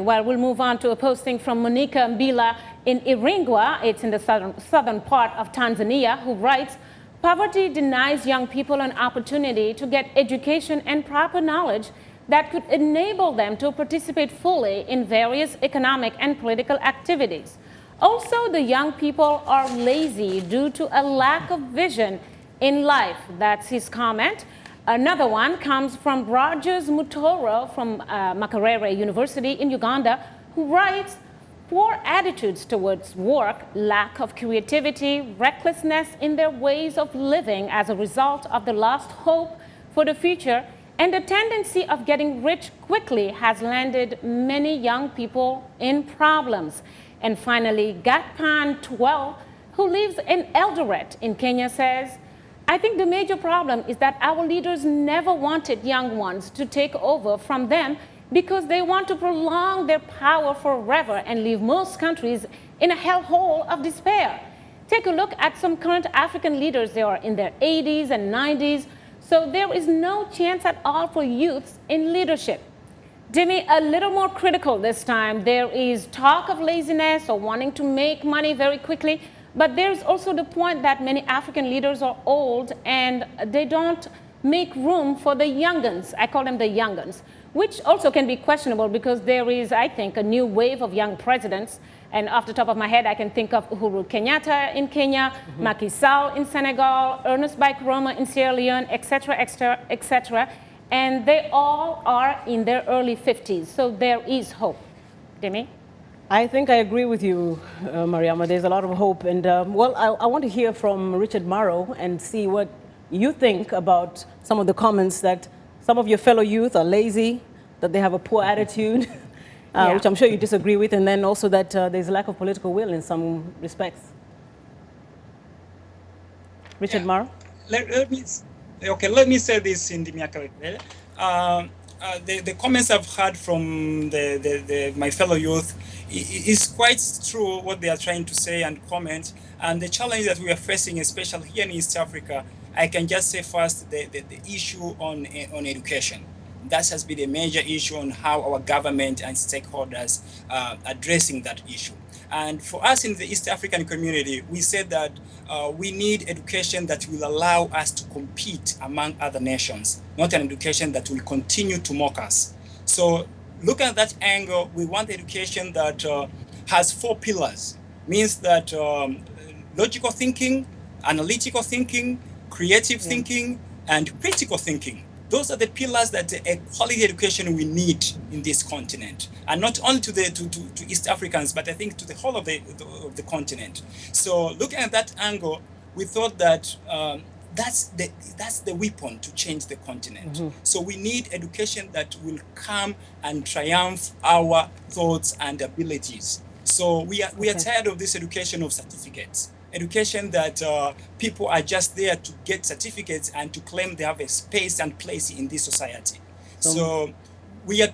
Well, we'll move on to a posting from Monica Mbila in Iringwa. It's in the southern part of Tanzania, who writes, poverty denies young people an opportunity to get education and proper knowledge that could enable them to participate fully in various economic and political activities. Also, the young people are lazy due to a lack of vision in life. That's his comment. Another one comes from Rogers Mutoro from Makerere University in Uganda, who writes, poor attitudes towards work, lack of creativity, recklessness in their ways of living as a result of the lost hope for the future, and the tendency of getting rich quickly has landed many young people in problems. And finally, Gatpan Twel, who lives in Eldoret in Kenya, says, I think the major problem is that our leaders never wanted young ones to take over from them because they want to prolong their power forever and leave most countries in a hellhole of despair. Take a look at some current African leaders. They are in their 80s and 90s, so there is no chance at all for youths in leadership. Jimmy, a little more critical this time. There is talk of laziness or wanting to make money very quickly, but there's also the point that many African leaders are old and they don't make room for the younguns. I call them the younguns, which also can be questionable because there is, I think, a new wave of young presidents. And off the top of my head, I can think of Uhuru Kenyatta in Kenya, Macky Sall in Senegal, Ernest Bai Koroma in Sierra Leone, etc., etc. And they all are in their early 50s. So there is hope. Demi? I think I agree with you, Mariama. There's a lot of hope. And well, I want to hear from Richard Morrow and see what you think about some of the comments that some of your fellow youth are lazy, that they have a poor attitude, which I'm sure you disagree with, and then also that there's a lack of political will in some respects. Richard Morrow? Let me say this in the the comments I've heard from my fellow youth is quite true what they are trying to say and comment. And the challenge that we are facing, especially here in East Africa, I can just say first the issue on education. That has been a major issue on how our government and stakeholders are addressing that issue. And for us in the East African community, we said that we need education that will allow us to compete among other nations, not an education that will continue to mock us. So looking at that angle, we want education that has 4 pillars, means that logical thinking, analytical thinking, creative thinking, and critical thinking. Those are the pillars that a quality education we need in this continent, and not only to East Africans, but I think to the whole of the continent. So looking at that angle, we thought that that's the weapon to change the continent. So we need education that will come and triumph our thoughts and abilities. So we are tired of this education of certificates. Education that people are just there to get certificates and to claim they have a space and place in this society. So we have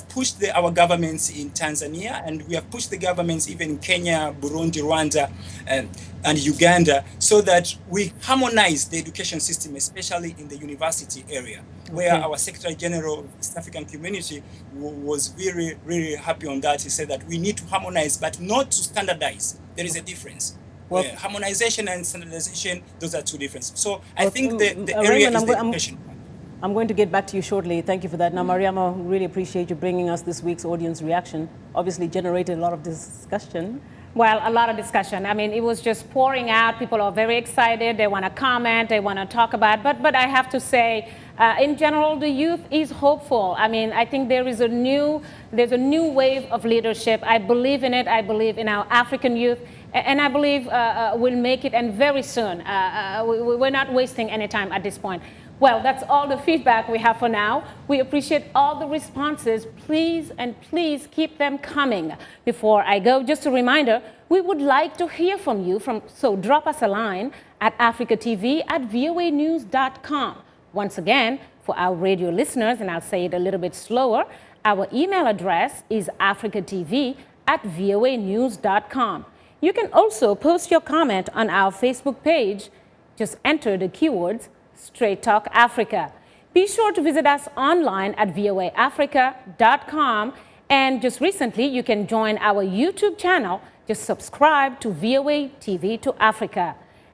pushed our governments in Tanzania, and we have pushed the governments even in Kenya, Burundi, Rwanda, and Uganda, so that we harmonize the education system, especially in the university area, where our Secretary General of the East African Community was very, really happy on that. He said that we need to harmonize, but not to standardize. There is a difference. Well, harmonization and standardization, those are two differences. So I think the area is the education. I'm going to get back to you shortly. Thank you for that. Now, Mariama, really appreciate you bringing us this week's audience reaction. Obviously generated a lot of discussion. Well, a lot of discussion. I mean, it was just pouring out. People are very excited. They want to comment. They want to talk about. But I have to say, in general, the youth is hopeful. I mean, I think there's a new wave of leadership. I believe in it. I believe in our African youth. And I believe we'll make it, and very soon. We're not wasting any time at this point. Well, that's all the feedback we have for now. We appreciate all the responses. Please keep them coming. Before I go, just a reminder, we would like to hear from you. So drop us a line at africatv@voanews.com. Once again, for our radio listeners, and I'll say it a little bit slower, our email address is africatv@voanews.com. You can also post your comment on our Facebook page. Just enter the keywords Straight Talk Africa. Be sure to visit us online at voaafrica.com And just recently, you can join our YouTube channel. Just subscribe to VOA TV to Africa.